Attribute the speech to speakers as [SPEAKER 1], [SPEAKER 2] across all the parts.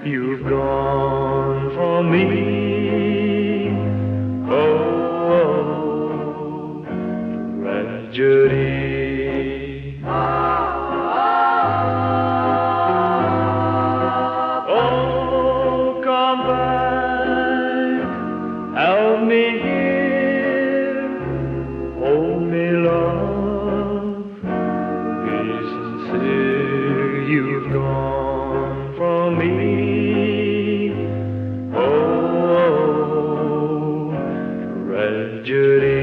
[SPEAKER 1] You've gone from me. Oh, tragedy. Oh, come back, help me here, hold me, love, be sincere. You've gone from me. Oh, tragedy.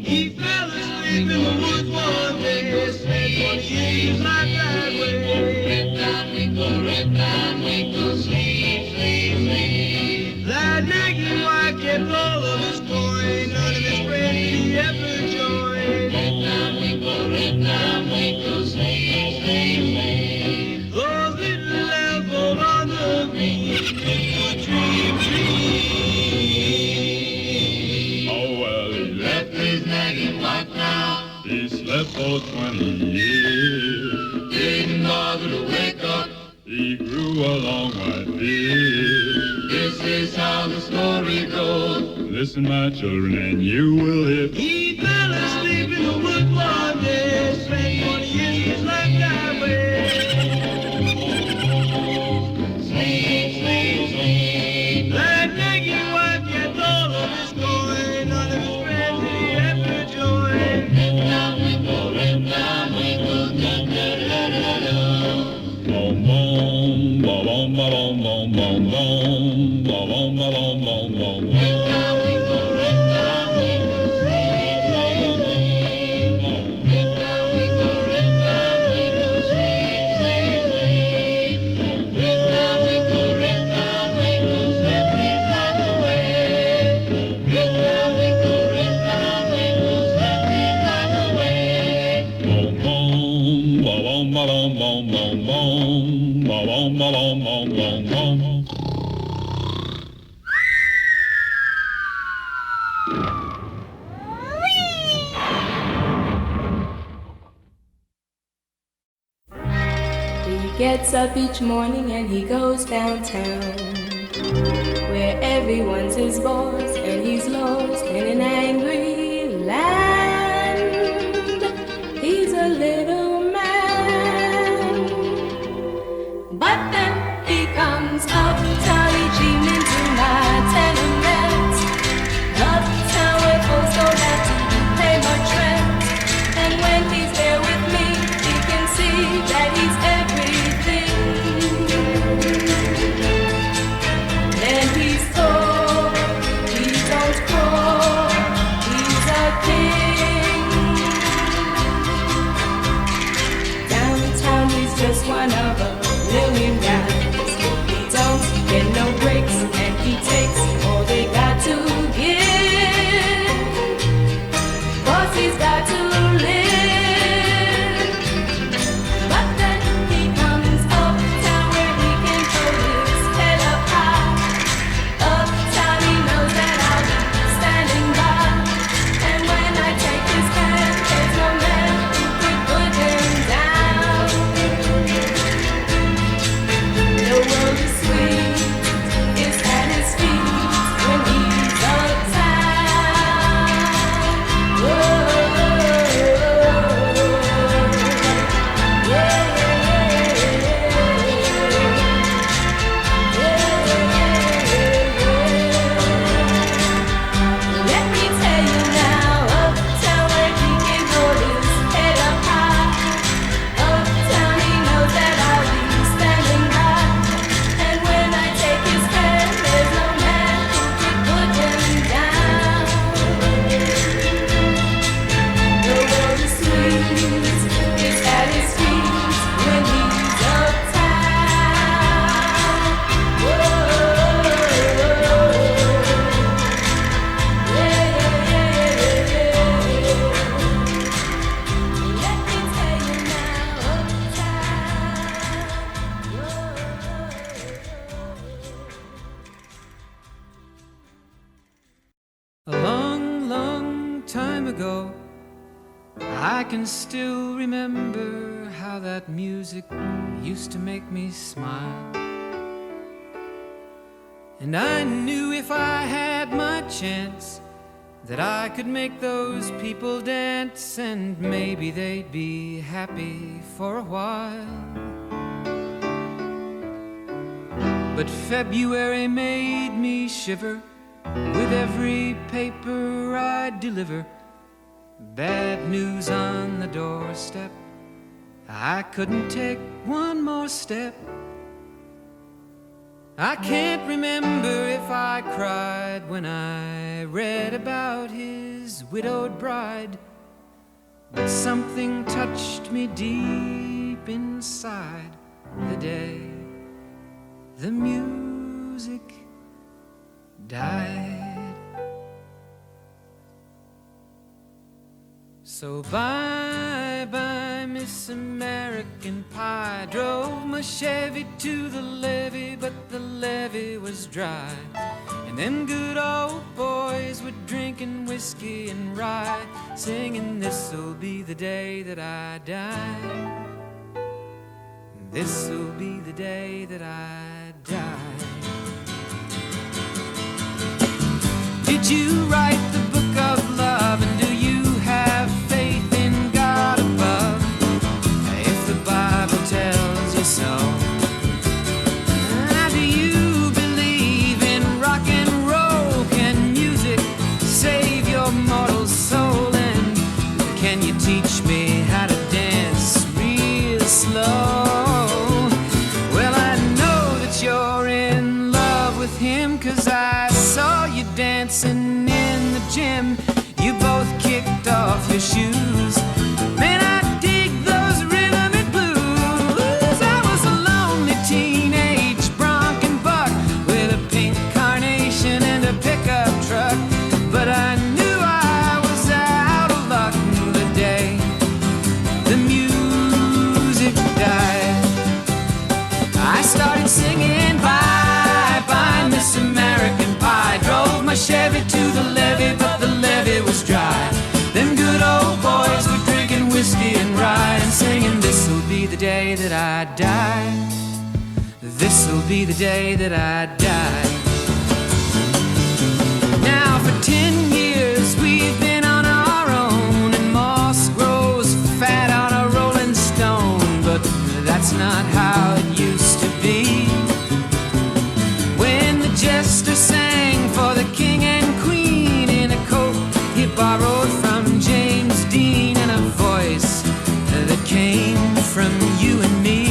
[SPEAKER 2] He fell asleep in the woods one day, spent 20 years like that way. That nagging wife kept all of his coin, none of his friends did he ever join. Those little elves hold on to me, tree.
[SPEAKER 3] He slept for 20 years.
[SPEAKER 4] Didn't bother to wake up.
[SPEAKER 3] He grew a long white beard.
[SPEAKER 4] This is how the story goes.
[SPEAKER 3] Listen, my children, and you will hear.
[SPEAKER 2] He fell asleep in the woods one day, spent 20 years like that way.
[SPEAKER 4] Sleep.
[SPEAKER 2] That nagging wife kept all of his coin, none of his friends did he ever join.
[SPEAKER 5] He gets up each morning and he goes downtown, where everyone's his boss and he's lost in an angry land. He's a little man, but then he comes uptown each evening to my tenement, uptown where folks go down to pay much rent. And when he's there with me, he can see that he's everything. Then he's tall, he don't crawl, he's a king. Downtown he's just one of us. million guys. He don't get no breaks, and he takes all they got to give. 'Cause he's got to live. But then he comes uptown where he can hold his head up high. Uptown he knows that I'll be standing by. And when I take his hand, there's no man who could put him down. The world is sweet, it's at his feet when he's uptown. Whoa. Let me tell you now, uptown where he can hold his head up high. Uptown he knows that I'll be standing by. And when I take his hand, there's no man who can put him down. The world is sweet, it's at his feet when he's uptown. Whoa. Let me tell you now,
[SPEAKER 6] A long, long time ago, I can still remember how that music used to make me smile. And I knew if I had my chance that I could make those people dance, and maybe they'd be happy for a while. But February made me shiver with every paper I deliver. Bad news on the doorstep, I couldn't take one more step. I can't remember if I cried when I read about his widowed bride, but something touched me deep inside the day the music died. So bye-bye, Miss American Pie. Drove my Chevy to the levee, but the levee was dry. And them good old boys were drinking whiskey and rye, singing, this'll be the day that I die. This'll be the day that I die. Did you write the book of love, and do you have faith in God above? If the Bible tells you so, do you believe in rock and roll? Can music save your mortal soul? And can you teach me how to dance real slow? Well, I know that you're in love with him, 'cause I saw you dancing in the gym. You both kicked off your shoes. Man, I dig those rhythm and blues. I was a lonely teenage bronc and buck with a pink carnation and a pickup truck, but I knew I was out of luck the day the music died. I started singing bye-bye, Miss American Pie. Drove my Chevy to the levee, but the levee was dry. Them good old boys were drinking whiskey and rye, and singing, this'll be the day that I die. This'll be the day that I die. Now for 10 years we've been on our own, and moss grows fat on a rolling stone, but that's not how it used to be. When the jester sang for the king and queen in a coat he borrowed from James Dean, and a voice that came from you and me.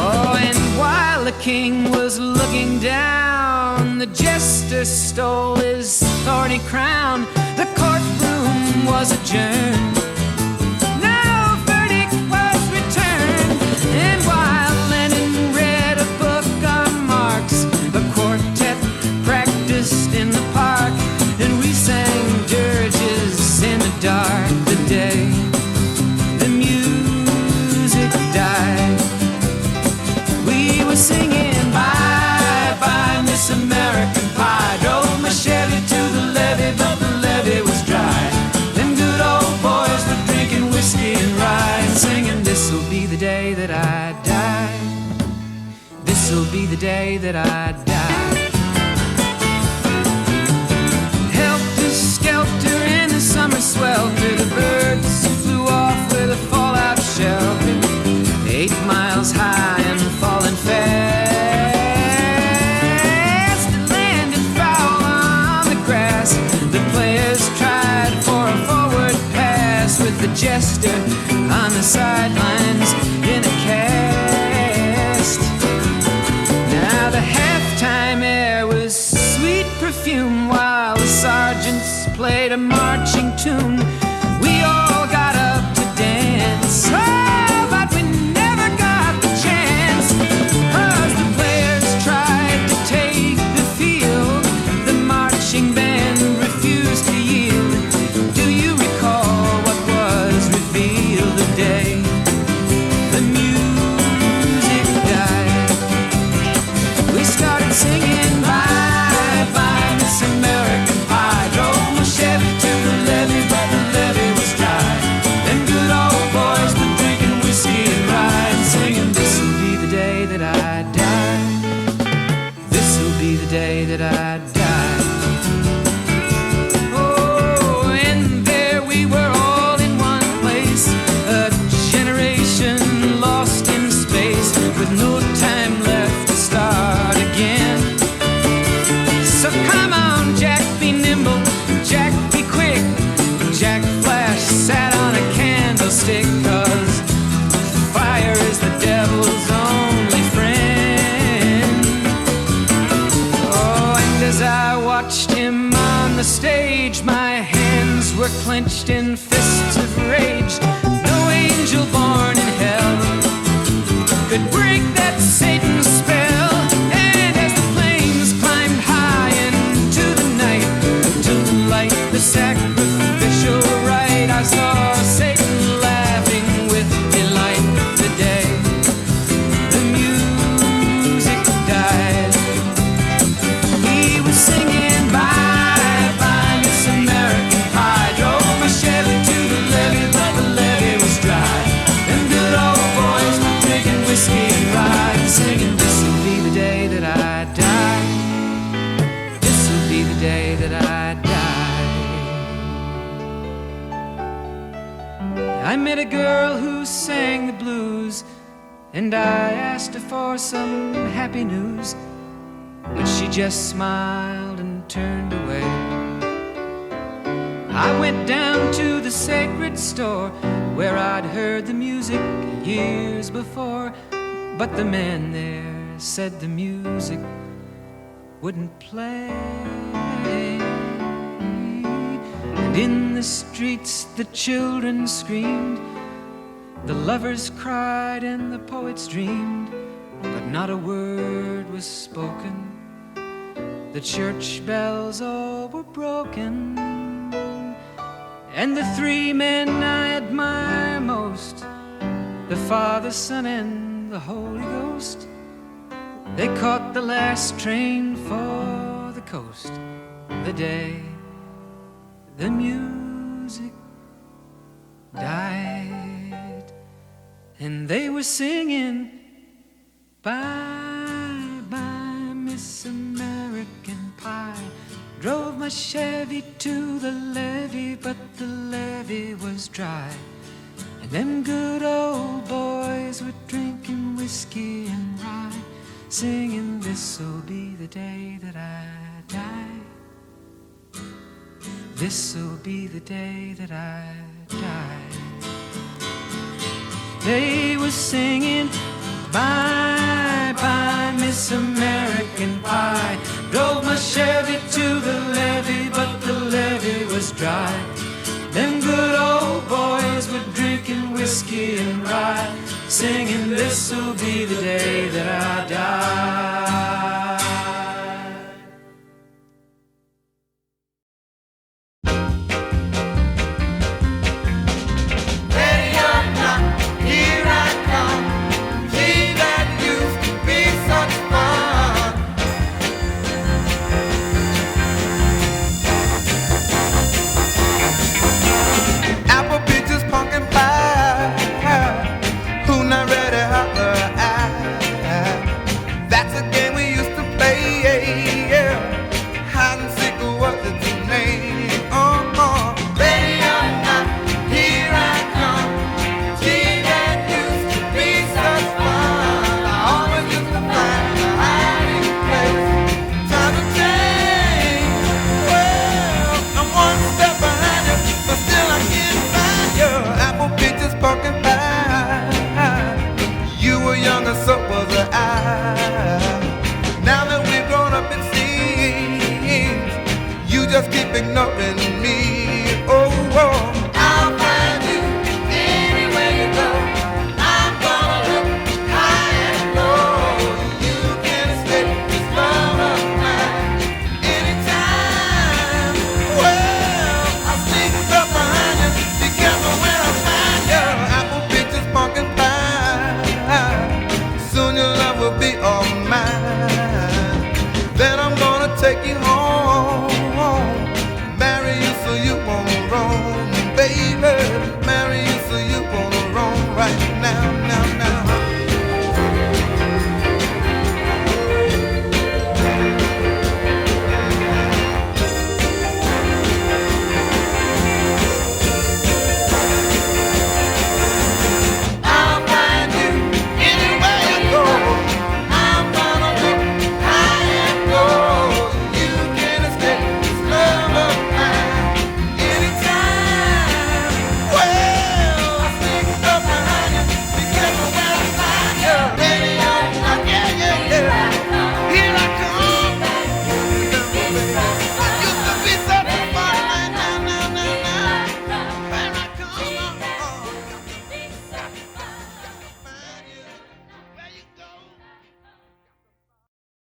[SPEAKER 6] Oh, and while the king was looking down, the jester stole his thorny crown. The courtroom was adjourned. No verdict was returned. that I die. This'll be the day that I die. Helter-skelter in the summer swelter, the birds flew off with a fallout shelter, 8 miles high and falling fast. It landed foul on the grass. The players tried for a forward pass with the jester on the sidelines in a cast. Now the halftime air was sweet perfume while the sergeants played a marching tune. We all got up to dance, oh, but we never got the chance, 'cause the players tried to take the field. The marching band refused to yield. Do you recall what was revealed the day the music died? We started singing bye bye Miss American Pie. Drove my Chevy to the levee, but the levee was dry. Them good old boys were drinking whiskey and rye and singing, this'll be the day that I die. This'll be the day that I die. Oh, and there we were all in one place, a generation lost in space with no time left to start again. So come on, Jack, be nimble, Jack, be quick. Jack Flash sat on a candlestick, 'cause fire is the devil's only friend. Oh, and as I watched him on the stage, my hands were clenched in fists of rage. No angel born in hell could break that Satan's spell. And as the flames climbed high into the night to light the sacrificial rite, I saw Satan laughing with delight the day the music died. He was singing bye bye Miss American Pie. Drove my Chevy to the levee, but the levee was dry. Them good old boys were drinking whiskey and rye and singing, this'll be the day that I die. This'll be the day that I die. I met a girl who sang the blues, and I asked her for some happy news, but she just smiled and turned away. I went down to the sacred store where I'd heard the music years before, but the man there said the music wouldn't play. And in the streets the children screamed, the lovers cried and the poets dreamed, but not a word was spoken. The church bells all were broken, and the 3 men I admire most, the Father, Son, and the Holy Ghost, they caught the last train for the coast the day the music died. And they were singing bye bye Miss American Pie. Drove my Chevy to the levee, but the levee was dry. And them good old boys were drinking whiskey and rye, singing, this'll be the day that I die. This'll be the day that I die. They were singing bye bye Miss American Pie. Drove my Chevy to the levee, but the levee was dry. Them good old boys were drinking whiskey and rye, singing, this'll be the day that I die.
[SPEAKER 2] Ready or not, here I come. See that used to be such fun. Apple peaches, pumpkin pie. Who not ready?
[SPEAKER 7] just keep ignoring.